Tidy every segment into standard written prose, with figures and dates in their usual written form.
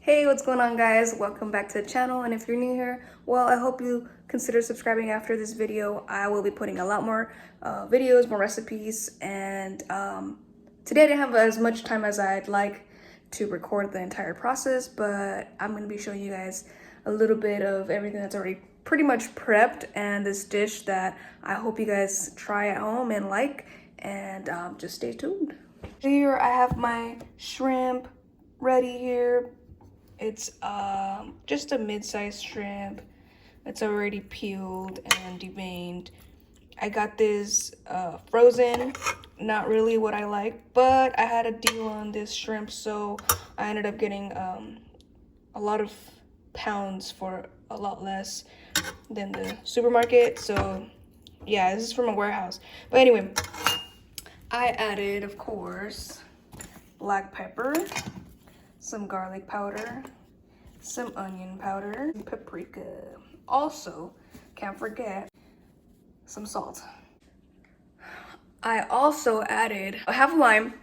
Hey, what's going on, guys? Welcome back to the channel, and if you're new here, well, I hope you consider subscribing after this video. I will be putting a lot more videos, more recipes, and today I didn't have as much time as I'd like to record the entire process, but I'm going to be showing you guys a little bit of everything that's already pretty much prepped, and this dish that I hope you guys try at home and like, and just stay tuned. Here I have my shrimp ready here. It's just a mid-sized shrimp. It's already peeled and deveined. I got this frozen, not really what I like, but I had a deal on this shrimp, so I ended up getting a lot of pounds for a lot less than the supermarket. So yeah, this is from a warehouse. But anyway, I added, of course, black pepper, some garlic powder, some onion powder, paprika. Also, can't forget some salt. I also added a half lime,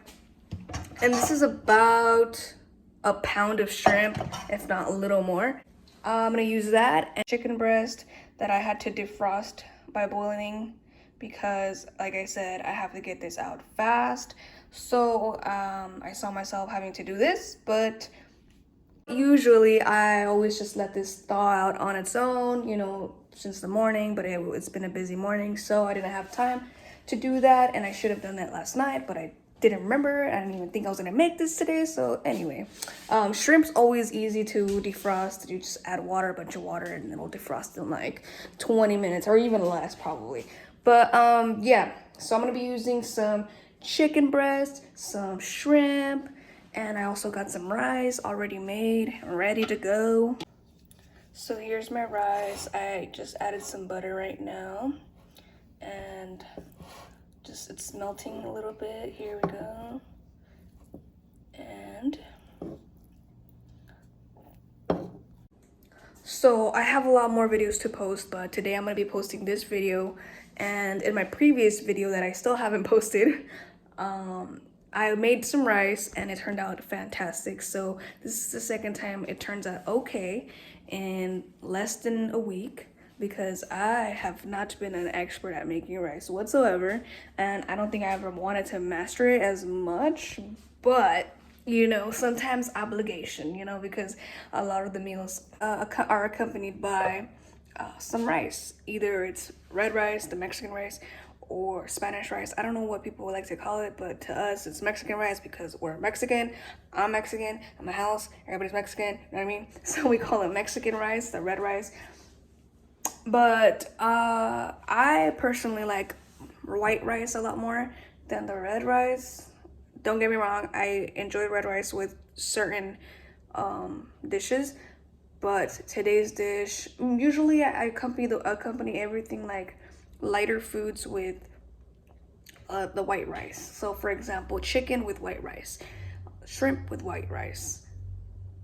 and this is about a pound of shrimp, if not a little more. I'm gonna use that and chicken breast that I had to defrost by boiling because, like I said, I have to get this out fast. So I saw myself having to do this, but usually I always just let this thaw out on its own, you know, since the morning, but it's been a busy morning, so I didn't have time to do that, and I should have done that last night, but I didn't remember. I didn't even think I was gonna make this today. So anyway, shrimp's always easy to defrost. You just add water, a bunch of water, and it'll defrost in like 20 minutes or even less probably. But yeah, so I'm gonna be using some chicken breast, some shrimp, and I also got some rice already made, ready to go. So here's my rice. I just added some butter right now, and just it's melting a little bit. Here we go. And so I have a lot more videos to post, but today I'm gonna be posting this video. And in my previous video that I still haven't posted, I made some rice and it turned out fantastic. So this is the second time it turns out okay in less than a week, because I have not been an expert at making rice whatsoever, and I don't think I ever wanted to master it as much, but you know, sometimes obligation, you know, because a lot of the meals are accompanied by some rice. Either it's red rice, the Mexican rice, or Spanish rice. I don't know what people would like to call it, but to us it's Mexican rice because we're Mexican. I'm Mexican. In my house, everybody's Mexican. You know what I mean? So we call it Mexican rice, the red rice. But I personally like white rice a lot more than the red rice. Don't get me wrong, I enjoy red rice with certain dishes, but today's dish, usually I accompany everything like lighter foods with the white rice. So for example, chicken with white rice, shrimp with white rice.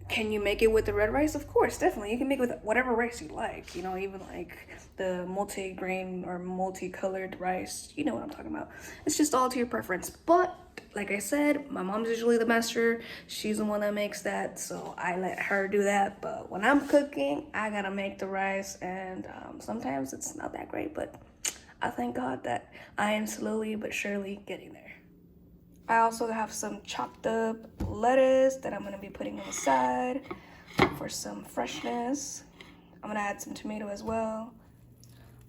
Can you make it with the red rice? Of course, definitely. You can make it with whatever rice you like, you know, even like the multi-grain or multicolored rice. You know what I'm talking about. It's just all to your preference. But like I said, my mom's usually the master. She's the one that makes that, so I let her do that. But when I'm cooking, I gotta make the rice, and sometimes it's not that great, but I thank God that I am slowly but surely getting there. I also have some chopped up lettuce that I'm gonna be putting on the side for some freshness. I'm gonna add some tomato as well.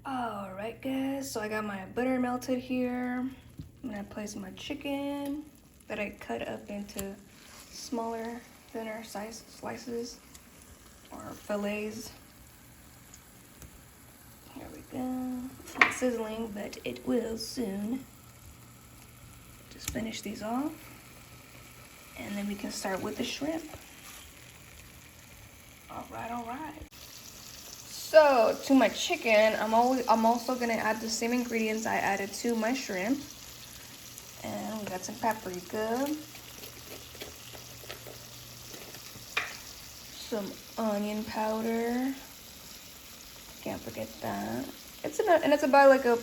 All right, guys, so I got my butter melted here. I'm gonna place my chicken that I cut up into smaller, thinner size slices or fillets. Here we go. It's not sizzling, but it will soon. Just finish these off, and then we can start with the shrimp. All right. So to my chicken, I'm also gonna add the same ingredients I added to my shrimp, and we got some paprika, some onion powder. Can't forget that. It's about like a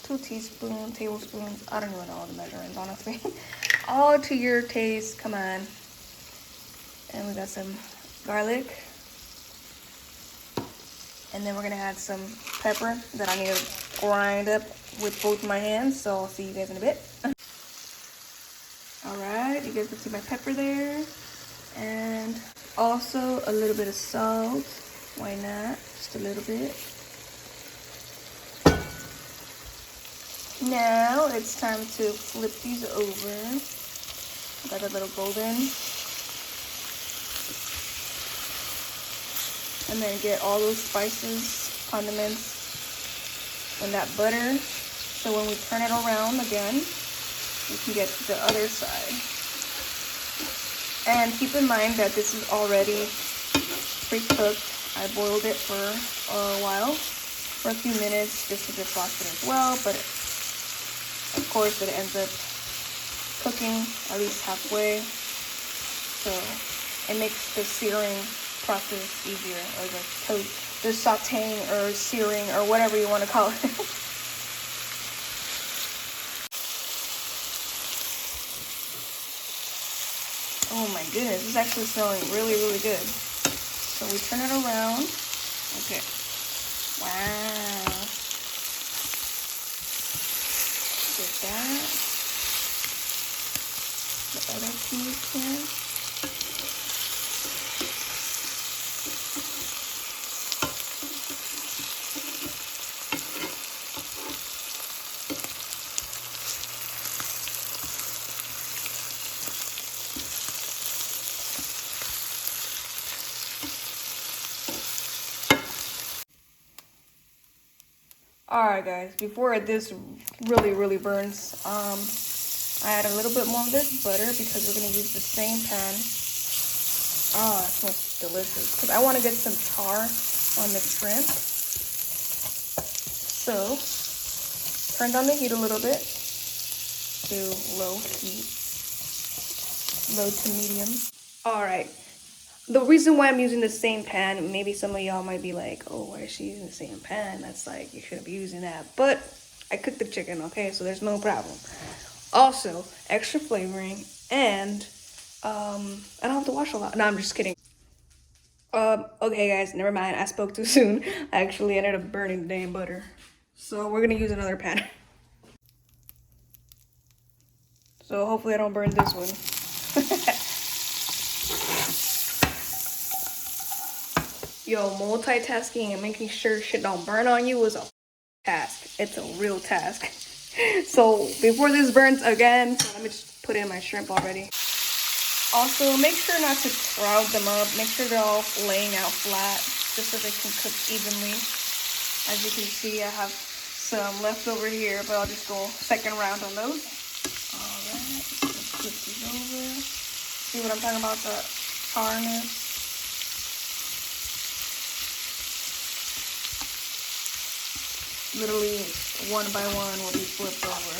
2 tablespoons. I don't even know all the measurements, honestly. All to your taste. Come on. And we got some garlic. And then we're gonna add some pepper that I need to grind up with both my hands. So I'll see you guys in a bit. All right, you guys can see my pepper there. And also a little bit of salt. Why not? Just a little bit. Now it's time to flip these over. Got a little golden. And then get all those spices, condiments, and that butter. So when we turn it around again, we can get to the other side. And keep in mind that this is already pre-cooked. I boiled it for a while, for a few minutes, just to defrost it as well. But of course, it ends up cooking at least halfway. So it makes the searing process easier, or the sauteing or searing or whatever you want to call it. Oh my goodness, it's actually smelling really, really good. So we turn it around. Okay. Wow. Get that. The other piece here. Alright guys, before this really burns, I add a little bit more of this butter because we're going to use the same pan. Oh, it smells delicious. Because I want to get some char on the shrimp. So, turn down the heat a little bit to low heat. Low to medium. Alright. The reason why I'm using the same pan, maybe some of y'all might be like, oh, why is she using the same pan? That's like, you shouldn't be using that. But I cooked the chicken, okay? So there's no problem. Also, extra flavoring, and I don't have to wash a lot. No, I'm just kidding. Okay guys, never mind. I spoke too soon. I actually ended up burning the damn butter. So we're gonna use another pan. So hopefully I don't burn this one. Yo, multitasking and making sure shit don't burn on you is a task. It's a real task. So before this burns again, let me just put in my shrimp already. Also, make sure not to crowd them up. Make sure they're all laying out flat, just so they can cook evenly. As you can see, I have some left over here, but I'll just go second round on those. Alright, let's flip these over. See what I'm talking about, the charness. Literally one by one will be flipped over.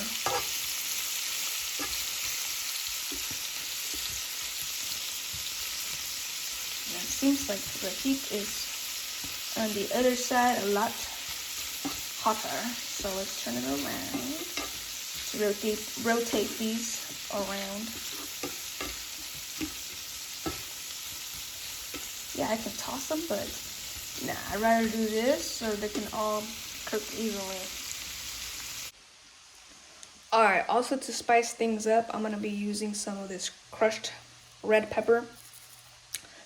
And it seems like the heat is on the other side a lot hotter. So let's turn it around. Rotate these around. Yeah, I can toss them, but nah, I'd rather do this so they can all cook evenly. Alright, also to spice things up, I'm going to be using some of this crushed red pepper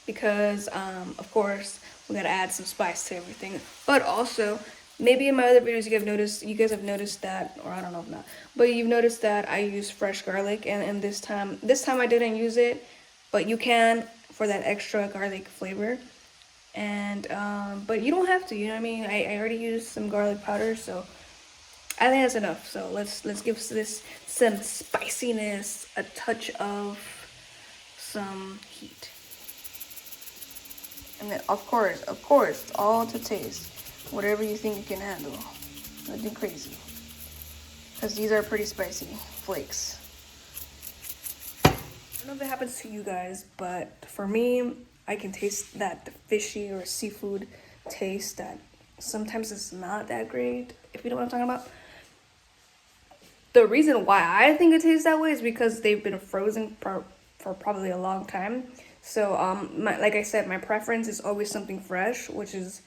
because, of course, we got to add some spice to everything. But also, maybe in my other videos you guys have noticed that, or I don't know if not, but you've noticed that I use fresh garlic, and this time I didn't use it, but you can for that extra garlic flavor. And but you don't have to, you know what I mean? I already used some garlic powder, so I think that's enough. So let's give this some spiciness, a touch of some heat. And then of course, all to taste. Whatever you think you can handle. Nothing crazy. Because these are pretty spicy flakes. I don't know if it happens to you guys, but for me, I can taste that fishy or seafood taste that sometimes it's not that great, if you know what I'm talking about. The reason why I think it tastes that way is because they've been frozen for probably a long time. So like I said, my preference is always something fresh, which is,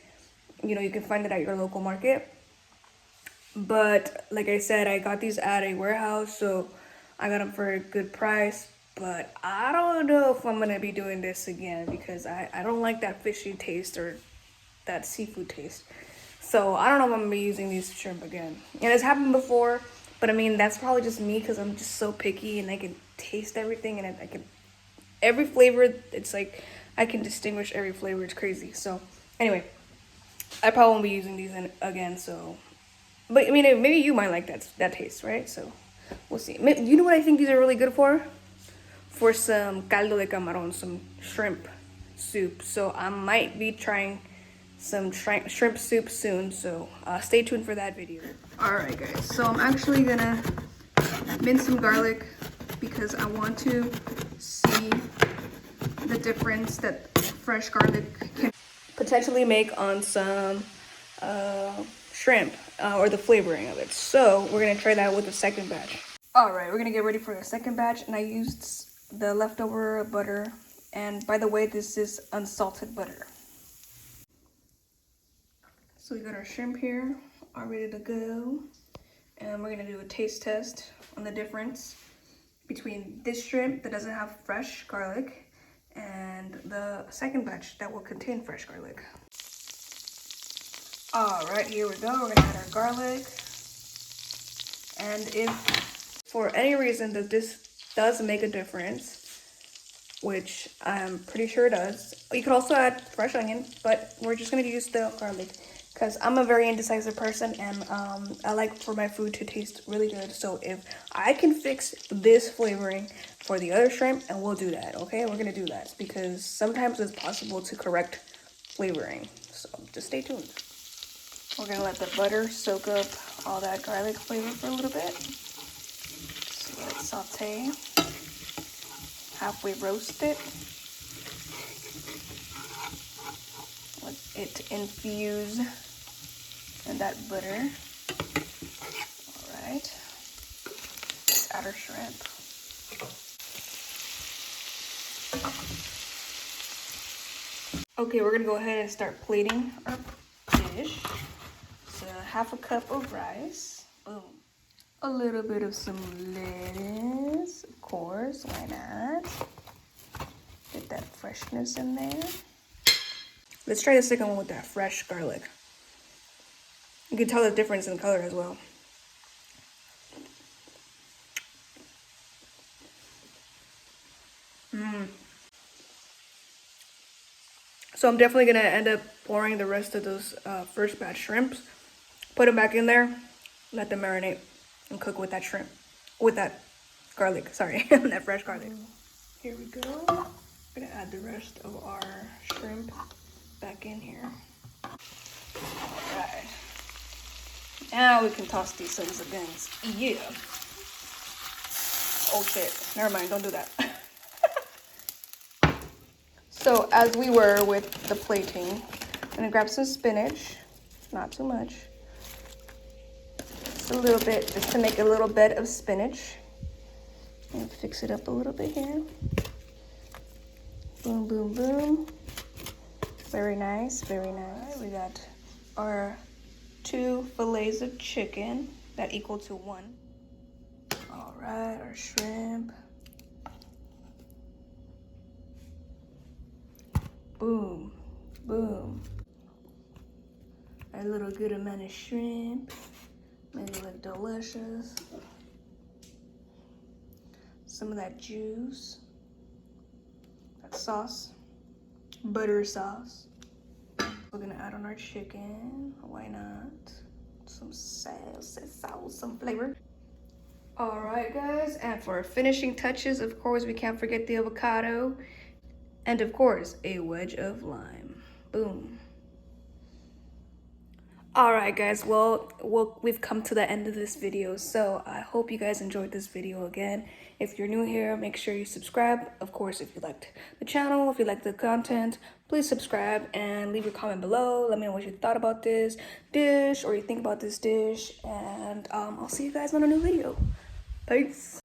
you know, you can find it at your local market. But like I said, I got these at a warehouse, so I got them for a good price. But I don't know if I'm gonna be doing this again because I don't like that fishy taste or that seafood taste. So I don't know if I'm gonna be using these shrimp again. And it's happened before, but I mean, that's probably just me because I'm just so picky and I can taste everything and I can, every flavor, it's like, I can distinguish every flavor. It's crazy. So anyway, I probably won't be using these again, so. But I mean, maybe you might like that taste, right? So we'll see. You know what I think these are really good for? For some caldo de camarón, some shrimp soup. So I might be trying some shrimp soup soon. So stay tuned for that video. All right, guys. So I'm actually gonna mince some garlic because I want to see the difference that fresh garlic can potentially make on some shrimp or the flavoring of it. So we're gonna try that with the second batch. All right, we're gonna get ready for the second batch, and I used the leftover butter. And by the way, this is unsalted butter. So we got our shrimp here, all ready to go. And we're gonna do a taste test on the difference between this shrimp that doesn't have fresh garlic and the second batch that will contain fresh garlic. All right, here we go. We're gonna add our garlic. And if for any reason that this does make a difference, which I'm pretty sure it does, you could also add fresh onion, but we're just gonna use the garlic because I'm a very indecisive person and I like for my food to taste really good. So if I can fix this flavoring for the other shrimp, and we'll do that, okay? We're gonna do that because sometimes it's possible to correct flavoring. So just stay tuned. We're gonna let the butter soak up all that garlic flavor for a little bit. So let it saute, halfway roast it. Let it infuse in that butter. All right, let's add our shrimp. Okay, we're gonna go ahead and start plating our dish. So half a cup of rice. Boom. A little bit of some lettuce, of course, why not? Get that freshness in there. Let's try the second one with that fresh garlic. You can tell the difference in color as well. So I'm definitely gonna end up pouring the rest of those first batch shrimps, put them back in there, let them marinate and cook with that shrimp, with that garlic, sorry, that fresh garlic. Here we go. We're gonna add the rest of our shrimp back in here. All right. Now we can toss these sons of guns. Yeah. Oh shit, never mind, don't do that. So as we were with the plating, I'm gonna grab some spinach, not too much. Just a little bit, just to make a little bed of spinach. And fix it up a little bit here. Boom, boom, boom. Very nice, very nice. Right, we got our 2 fillets of chicken that equal to 1. All right, our shrimp. Boom, boom. A little good amount of shrimp. Make it look delicious. Some of that juice. That sauce. Butter sauce. We're gonna add on our chicken. Why not? Some sauce, some flavor. All right, guys. And for finishing touches, of course, we can't forget the avocado. And of course, a wedge of lime. Boom. All right, guys. Well, we've come to the end of this video. So I hope you guys enjoyed this video again. If you're new here, make sure you subscribe. Of course, if you liked the channel, if you liked the content, please subscribe and leave your comment below. Let me know what you thought about this dish or you think about this dish. And I'll see you guys on a new video. Peace.